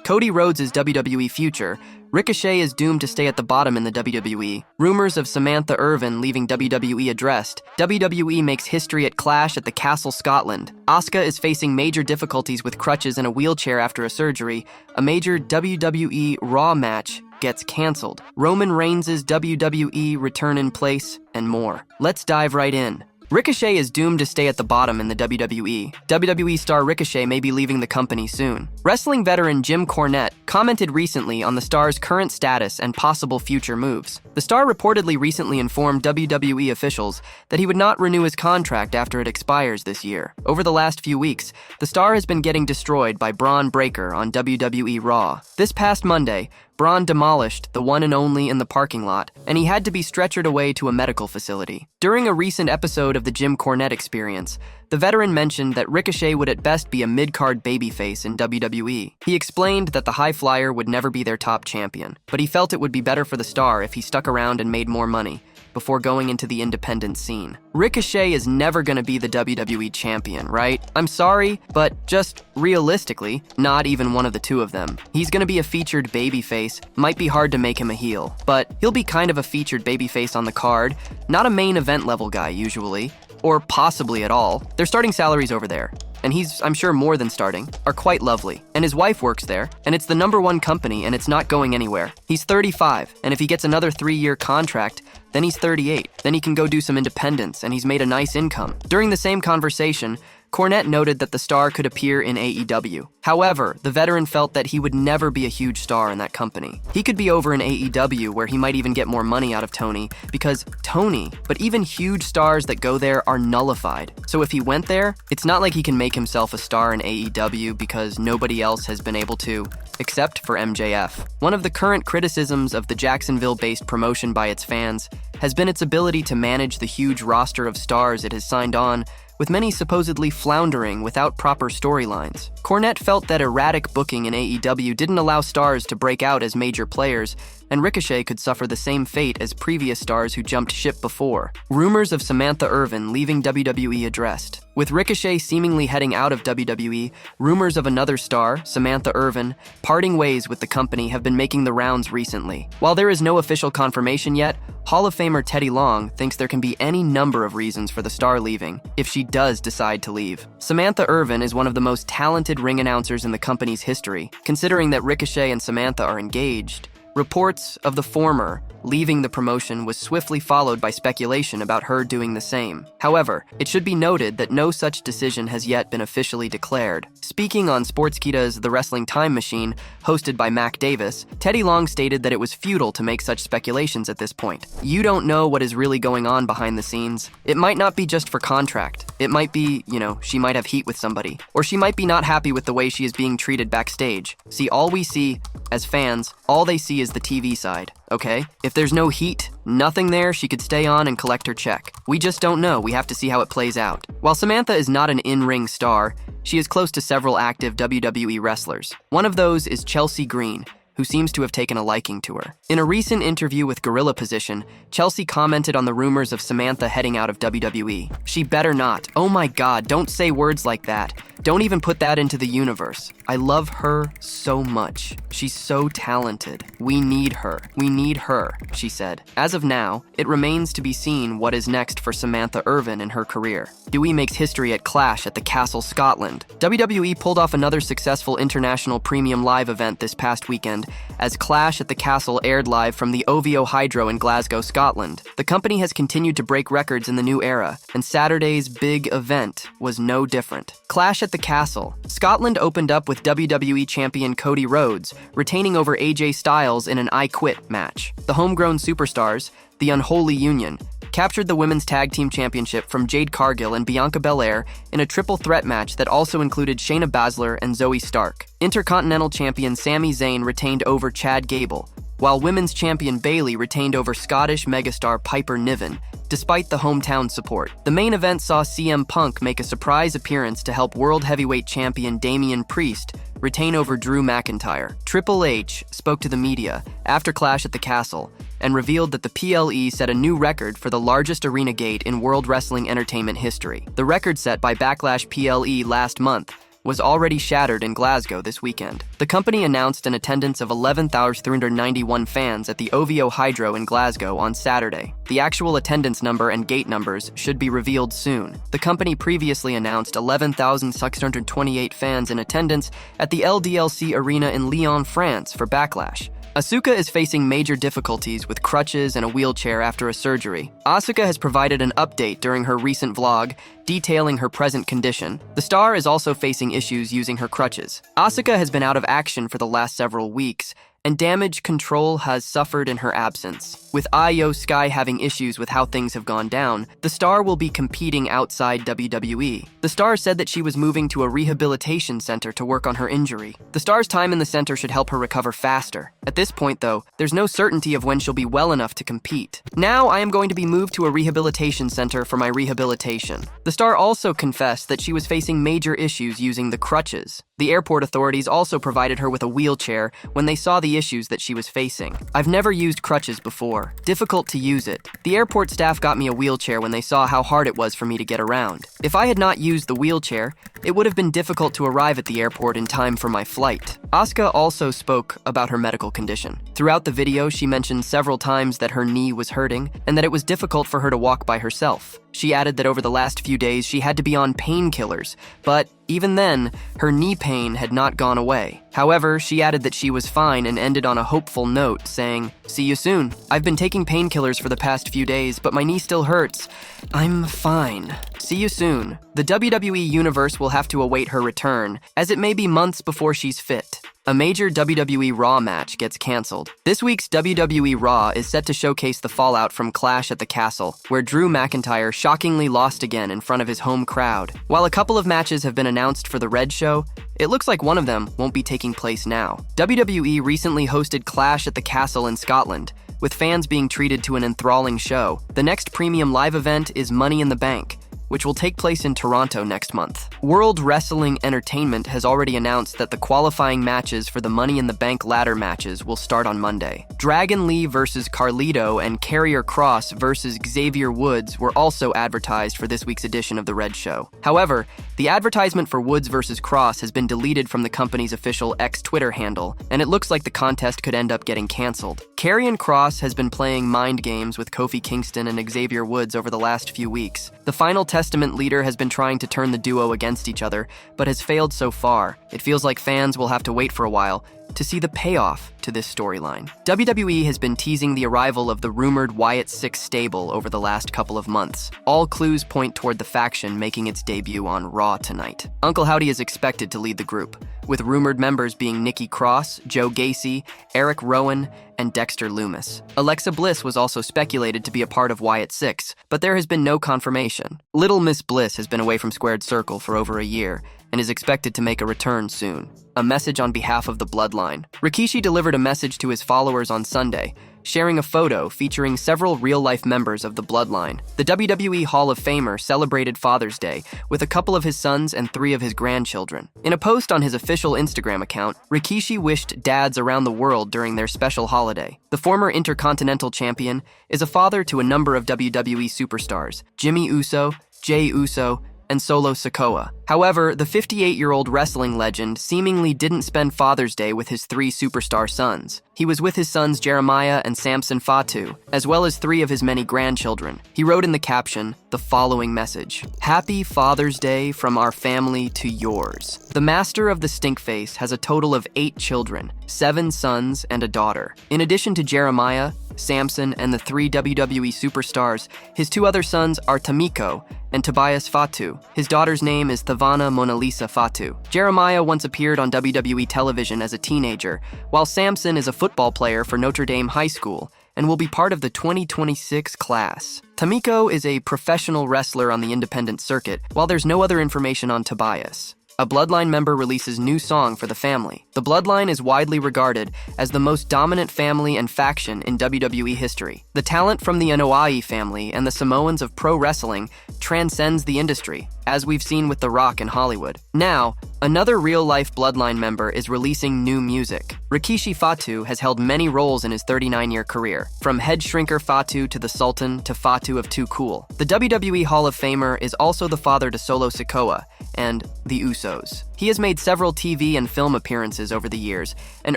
Cody Rhodes' WWE future. Ricochet is doomed to stay at the bottom in the WWE. Rumors of Samantha Irvin leaving WWE addressed. WWE makes history at Clash at the Castle, Scotland. Asuka is facing major difficulties with crutches and a wheelchair after a surgery. A major WWE RAW match gets canceled. Roman Reigns' WWE return in place, and more. Let's dive right in. Ricochet is doomed to stay at the bottom in the WWE. WWE star Ricochet may be leaving the company soon. Wrestling veteran Jim Cornette commented recently on the star's current status and possible future moves. The star reportedly recently informed WWE officials that he would not renew his contract after it expires this year. Over the last few weeks, the star has been getting destroyed by Braun Breaker on WWE RAW. This past Monday, Braun demolished the one and only in the parking lot, and he had to be stretchered away to a medical facility. During a recent episode of the Jim Cornette Experience, the veteran mentioned that Ricochet would at best be a mid-card babyface in WWE. He explained that the high flyer would never be their top champion, but he felt it would be better for the star if he stuck around and made more money before going into the independent scene. Ricochet is never gonna be the WWE champion, right? I'm sorry, but just realistically, not even one of the two of them. He's gonna be a featured babyface, might be hard to make him a heel, but he'll be kind of a featured babyface on the card, not a main event level guy usually, or possibly at all. Their starting salaries over there, and he's, I'm sure, more than starting, are quite lovely. And his wife works there, and it's the #1 company, and it's not going anywhere. He's 35, and if he gets another 3-year contract, then he's 38. Then he can go do some independence, and he's made a nice income. During the same conversation, Cornette noted that the star could appear in AEW. However, the veteran felt that he would never be a huge star in that company. He could be over in AEW, where he might even get more money out of Tony, because Tony, but even huge stars that go there are nullified. So if he went there, it's not like he can make himself a star in AEW because nobody else has been able to, except for MJF. One of the current criticisms of the Jacksonville-based promotion by its fans has been its ability to manage the huge roster of stars it has signed on, with many supposedly floundering without proper storylines. Cornette felt that erratic booking in AEW didn't allow stars to break out as major players, and Ricochet could suffer the same fate as previous stars who jumped ship before. Rumors of Samantha Irvin leaving WWE addressed. With Ricochet seemingly heading out of WWE, rumors of another star, Samantha Irvin, parting ways with the company have been making the rounds recently. While there is no official confirmation yet, Hall of Famer Teddy Long thinks there can be any number of reasons for the star leaving, if she does decide to leave. Samantha Irvin is one of the most talented ring announcers in the company's history, considering that Ricochet and Samantha are engaged. Reports of the former leaving the promotion was swiftly followed by speculation about her doing the same. However, it should be noted that no such decision has yet been officially declared. Speaking on Sportskeeda's The Wrestling Time Machine, hosted by Mac Davis, Teddy Long stated that it was futile to make such speculations at this point. You don't know what is really going on behind the scenes. It might not be just for contract. It might be, she might have heat with somebody. Or she might be not happy with the way she is being treated backstage. See, all we see, as fans, all they see is the TV side, okay? If there's no heat, nothing there, she could stay on and collect her check. We just don't know. We have to see how it plays out. While Samantha is not an in-ring star, she is close to several active WWE wrestlers. One of those is Chelsea Green, who seems to have taken a liking to her. In a recent interview with Gorilla Position, Chelsea commented on the rumors of Samantha heading out of WWE. She better not. Oh my God, don't say words like that. Don't even put that into the universe. I love her so much. She's so talented. We need her. We need her, she said. As of now, it remains to be seen what is next for Samantha Irvin in her career. WWE makes history at Clash at the Castle, Scotland. WWE pulled off another successful international premium live event this past weekend, as Clash at the Castle aired live from the OVO Hydro in Glasgow, Scotland. The company has continued to break records in the new era, and Saturday's big event was no different. Clash at the Castle. Scotland opened up with WWE champion Cody Rhodes, retaining over AJ Styles in an I Quit match. The homegrown superstars, the Unholy Union, captured the Women's Tag Team Championship from Jade Cargill and Bianca Belair in a triple threat match that also included Shayna Baszler and Zoe Stark. Intercontinental champion Sami Zayn retained over Chad Gable, while Women's Champion Bayley retained over Scottish megastar Piper Niven, despite the hometown support. The main event saw CM Punk make a surprise appearance to help World Heavyweight Champion Damian Priest retain over Drew McIntyre. Triple H spoke to the media after Clash at the Castle and revealed that the PLE set a new record for the largest arena gate in World Wrestling Entertainment history. The record set by Backlash PLE last month was already shattered in Glasgow this weekend. The company announced an attendance of 11,391 fans at the OVO Hydro in Glasgow on Saturday. The actual attendance number and gate numbers should be revealed soon. The company previously announced 11,628 fans in attendance at the LDLC Arena in Lyon, France for Backlash. Asuka is facing major difficulties with crutches and a wheelchair after a surgery. Asuka has provided an update during her recent vlog, detailing her present condition. The star is also facing issues using her crutches. Asuka has been out of action for the last several weeks, and damage control has suffered in her absence. With Io Sky having issues with how things have gone down, the star will be competing outside WWE. The star said that she was moving to a rehabilitation center to work on her injury. The star's time in the center should help her recover faster. At this point, though, there's no certainty of when she'll be well enough to compete. Now I am going to be moved to a rehabilitation center for my rehabilitation. The star also confessed that she was facing major issues using the crutches. The airport authorities also provided her with a wheelchair when they saw the issues that she was facing. I've never used crutches before. Difficult to use it. The airport staff got me a wheelchair when they saw how hard it was for me to get around. If I had not used the wheelchair, it would have been difficult to arrive at the airport in time for my flight. Asuka also spoke about her medical condition. Throughout the video, she mentioned several times that her knee was hurting and that it was difficult for her to walk by herself. She added that over the last few days, she had to be on painkillers, but even then, her knee pain had not gone away. However, she added that she was fine and ended on a hopeful note, saying, "See you soon. I've been taking painkillers for the past few days, but my knee still hurts. I'm fine. See you soon." The WWE Universe will have to await her return, as it may be months before she's fit. A major WWE RAW match gets canceled. This week's WWE RAW is set to showcase the fallout from Clash at the Castle, where Drew McIntyre shockingly lost again in front of his home crowd. While a couple of matches have been announced for the Red Show, it looks like one of them won't be taking place now. WWE recently hosted Clash at the Castle in Scotland, with fans being treated to an enthralling show. The next premium live event is Money in the Bank, which will take place in Toronto next month. World Wrestling Entertainment has already announced that the qualifying matches for the Money in the Bank ladder matches will start on Monday. Dragon Lee versus Carlito and Carrier Cross versus Xavier Woods were also advertised for this week's edition of The Red Show. However, the advertisement for Woods versus Cross has been deleted from the company's official X Twitter handle, and it looks like the contest could end up getting canceled. Karrion Kross has been playing mind games with Kofi Kingston and Xavier Woods over the last few weeks. The Final Testament leader has been trying to turn the duo against each other, but has failed so far. It feels like fans will have to wait for a while to see the payoff to this storyline. WWE has been teasing the arrival of the rumored Wyatt Six stable over the last couple of months. All clues point toward the faction making its debut on Raw tonight. Uncle Howdy is expected to lead the group, with rumored members being Nikki Cross, Joe Gacy, Eric Rowan, and Dexter Lumis. Alexa Bliss was also speculated to be a part of Wyatt Six, but there has been no confirmation. Little Miss Bliss has been away from Squared Circle for over a year and is expected to make a return soon. A message on behalf of the Bloodline. Rikishi delivered a message to his followers on Sunday, sharing a photo featuring several real-life members of the Bloodline. The WWE Hall of Famer celebrated Father's Day with a couple of his sons and 3 of his grandchildren. In a post on his official Instagram account, Rikishi wished dads around the world during their special holiday. The former Intercontinental Champion is a father to a number of WWE superstars: Jimmy Uso, Jey Uso, and Solo Sikoa. However, the 58-year-old wrestling legend seemingly didn't spend Father's Day with his 3 superstar sons. He was with his sons Jeremiah and Samson Fatu, as well as 3 of his many grandchildren. He wrote in the caption the following message: "Happy Father's Day from our family to yours." The master of the Stinkface has a total of 8 children, 7 sons and a daughter. In addition to Jeremiah, Samson, and the 3 WWE superstars, his 2 other sons are Tamiko and Tobias Fatu. His daughter's name is Thavana Mona Lisa Fatu. Jeremiah once appeared on WWE television as a teenager, while Samson is a football player for Notre Dame High School and will be part of the 2026 class. Tamiko is a professional wrestler on the independent circuit, while there's no other information on Tobias. A Bloodline member releases new song for the family. The Bloodline is widely regarded as the most dominant family and faction in WWE history. The talent from the Anoa'i family and the Samoans of pro wrestling transcends the industry, as we've seen with The Rock in Hollywood. Now, another real-life Bloodline member is releasing new music. Rikishi Fatu has held many roles in his 39-year career, from head shrinker Fatu to the Sultan to Fatu of Too Cool. The WWE Hall of Famer is also the father to Solo Sikoa and the Usos. He has made several TV and film appearances over the years, and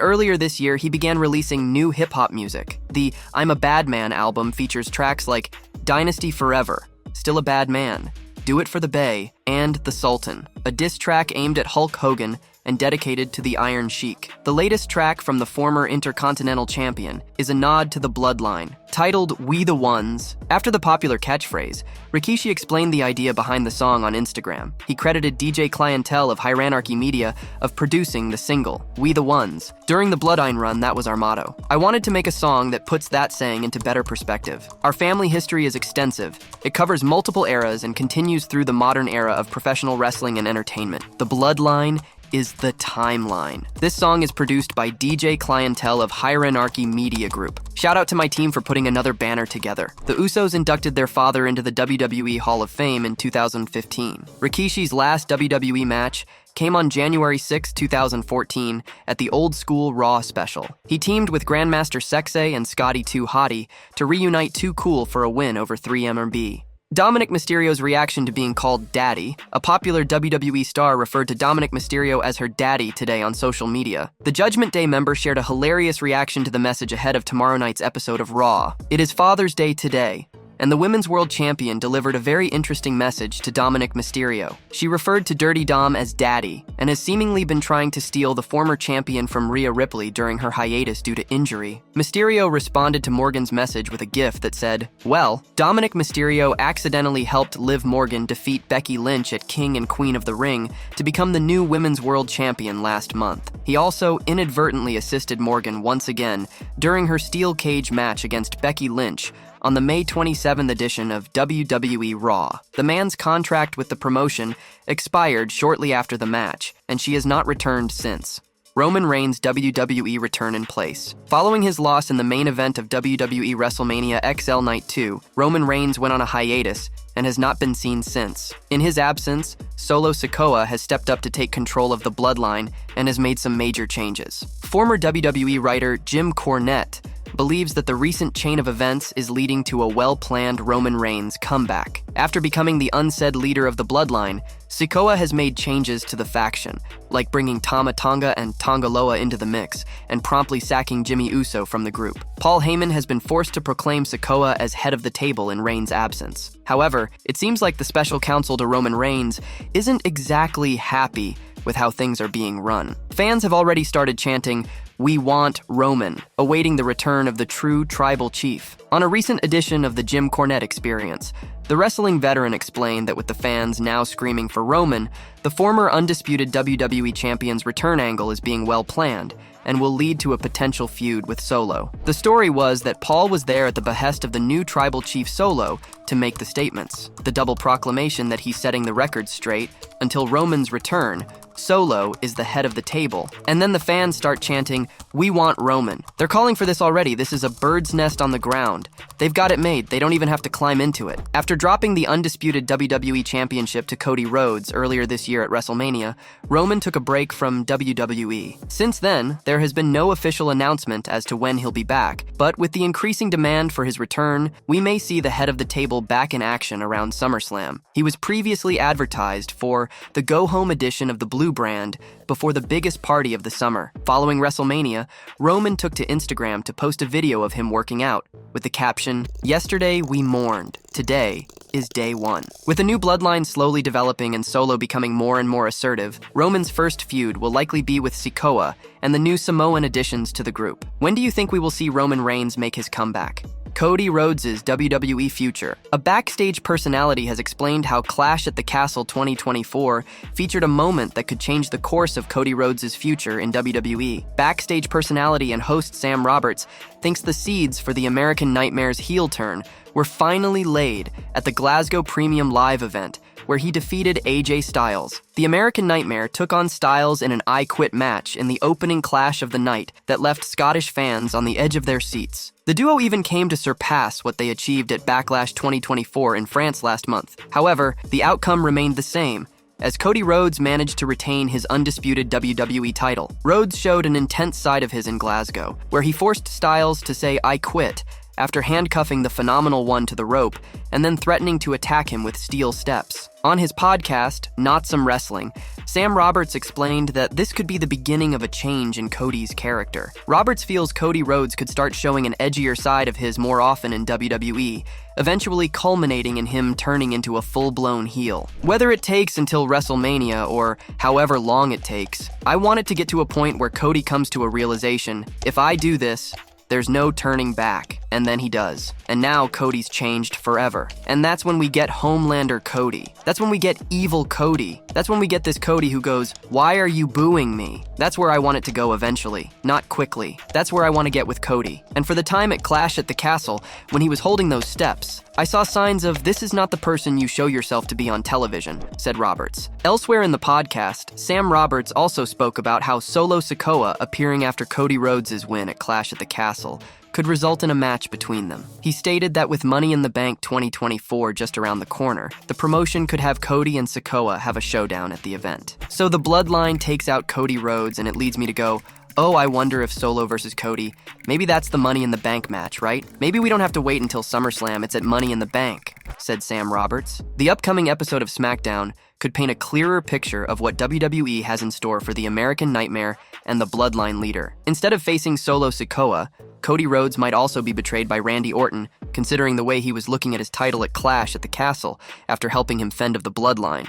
earlier this year he began releasing new hip-hop music. The I'm a Bad Man album features tracks like Dynasty Forever, Still a Bad Man, Do It for the Bay, and The Sultan, a diss track aimed at Hulk Hogan and dedicated to the Iron Sheik. The latest track from the former Intercontinental Champion is a nod to the Bloodline. Titled We the Ones, after the popular catchphrase, Rikishi explained the idea behind the song on Instagram. He credited DJ Clientele of Hierarchy Media of producing the single, We the Ones. During the Bloodline run, that was our motto. I wanted to make a song that puts that saying into better perspective. Our family history is extensive. It covers multiple eras and continues through the modern era of professional wrestling and entertainment. The Bloodline is the timeline. This song is produced by DJ Clientele of Hierarchy Media Group. Shout out to my team for putting another banner together. The Usos inducted their father into the WWE Hall of Fame in 2015. Rikishi's last WWE match came on January 6, 2014 at the Old School Raw special. He teamed with Grandmaster Sexay and Scotty 2 Hottie to reunite Too Cool for a win over 3MRB. Dominic Mysterio's reaction to being called Daddy. A popular WWE star referred to Dominic Mysterio as her daddy today on social media. The Judgment Day member shared a hilarious reaction to the message ahead of tomorrow night's episode of Raw. It is Father's Day today, and the Women's World Champion delivered a very interesting message to Dominic Mysterio. She referred to Dirty Dom as Daddy, and has seemingly been trying to steal the former champion from Rhea Ripley during her hiatus due to injury. Mysterio responded to Morgan's message with a gif that said, well, Dominic Mysterio accidentally helped Liv Morgan defeat Becky Lynch at King and Queen of the Ring to become the new Women's World Champion last month. He also inadvertently assisted Morgan once again during her steel cage match against Becky Lynch on the May 27th edition of WWE RAW. The man's contract with the promotion expired shortly after the match, and she has not returned since. Roman Reigns' WWE return in place. Following his loss in the main event of WWE WrestleMania XL Night 2, Roman Reigns went on a hiatus and has not been seen since. In his absence, Solo Sikoa has stepped up to take control of the Bloodline and has made some major changes. Former WWE writer Jim Cornette believes that the recent chain of events is leading to a well-planned Roman Reigns comeback. After becoming the unsaid leader of the Bloodline, Sikoa has made changes to the faction, like bringing Tama Tonga and Tongaloa into the mix, and promptly sacking Jimmy Uso from the group. Paul Heyman has been forced to proclaim Sikoa as head of the table in Reigns' absence. However, it seems like the special counsel to Roman Reigns isn't exactly happy with how things are being run. Fans have already started chanting, "We want Roman," awaiting the return of the true tribal chief. On a recent edition of the Jim Cornette Experience, the wrestling veteran explained that with the fans now screaming for Roman, the former undisputed WWE champion's return angle is being well planned and will lead to a potential feud with Solo. The story was that Paul was there at the behest of the new tribal chief Solo to make the statements. The double proclamation that he's setting the record straight until Roman's return. Solo is the head of the table. And then the fans start chanting, "We want Roman." They're calling for this already. This is a bird's nest on the ground. They've got it made. They don't even have to climb into it. After dropping the undisputed WWE Championship to Cody Rhodes earlier this year at WrestleMania, Roman took a break from WWE. Since then, there has been no official announcement as to when he'll be back, but with the increasing demand for his return, we may see the head of the table back in action around SummerSlam. He was previously advertised for the go-home edition of the Blue brand before the biggest party of the summer. Following WrestleMania, Roman took to Instagram to post a video of him working out with the caption, "Yesterday we mourned. Today is day one." With the new Bloodline slowly developing and Solo becoming more and more assertive, Roman's first feud will likely be with Sikoa and the new Samoan additions to the group. When do you think we will see Roman Reigns make his comeback? Cody Rhodes' WWE future. A backstage personality has explained how Clash at the Castle 2024 featured a moment that could change the course of Cody Rhodes' future in WWE. Backstage personality and host Sam Roberts thinks the seeds for the American Nightmare's heel turn were finally laid at the Glasgow Premium Live event, where he defeated AJ Styles. The American Nightmare took on Styles in an I Quit match in the opening clash of the night that left Scottish fans on the edge of their seats. The duo even came to surpass what they achieved at Backlash 2024 in France last month. However, the outcome remained the same, as Cody Rhodes managed to retain his undisputed WWE title. Rhodes showed an intense side of his in Glasgow, where he forced Styles to say "I quit" after handcuffing the Phenomenal One to the rope and then threatening to attack him with steel steps. On his podcast, Not Some Wrestling, Sam Roberts explained that this could be the beginning of a change in Cody's character. Roberts feels Cody Rhodes could start showing an edgier side of his more often in WWE, eventually culminating in him turning into a full-blown heel. Whether it takes until WrestleMania or however long it takes, I want it to get to a point where Cody comes to a realization, if I do this, there's no turning back. And then he does. And now Cody's changed forever. And that's when we get Homelander Cody. That's when we get evil Cody. That's when we get this Cody who goes, "Why are you booing me?" That's where I want it to go eventually, not quickly. That's where I want to get with Cody. And for the time at Clash at the Castle, when he was holding those steps, I saw signs of this is not the person you show yourself to be on television, said Roberts. Elsewhere in the podcast, Sam Roberts also spoke about how Solo Sikoa appearing after Cody Rhodes' win at Clash at the Castle could result in a match between them. He stated that with Money in the Bank 2024 just around the corner, the promotion could have Cody and Sikoa have a showdown at the event. So the Bloodline takes out Cody Rhodes, and it leads me to go, oh, I wonder if Solo versus Cody, maybe that's the Money in the Bank match, right? Maybe we don't have to wait until SummerSlam, it's at Money in the Bank, said Sam Roberts. The upcoming episode of SmackDown could paint a clearer picture of what WWE has in store for the American Nightmare and the Bloodline leader. Instead of facing Solo Sikoa, Cody Rhodes might also be betrayed by Randy Orton, considering the way he was looking at his title at Clash at the Castle after helping him fend of the Bloodline.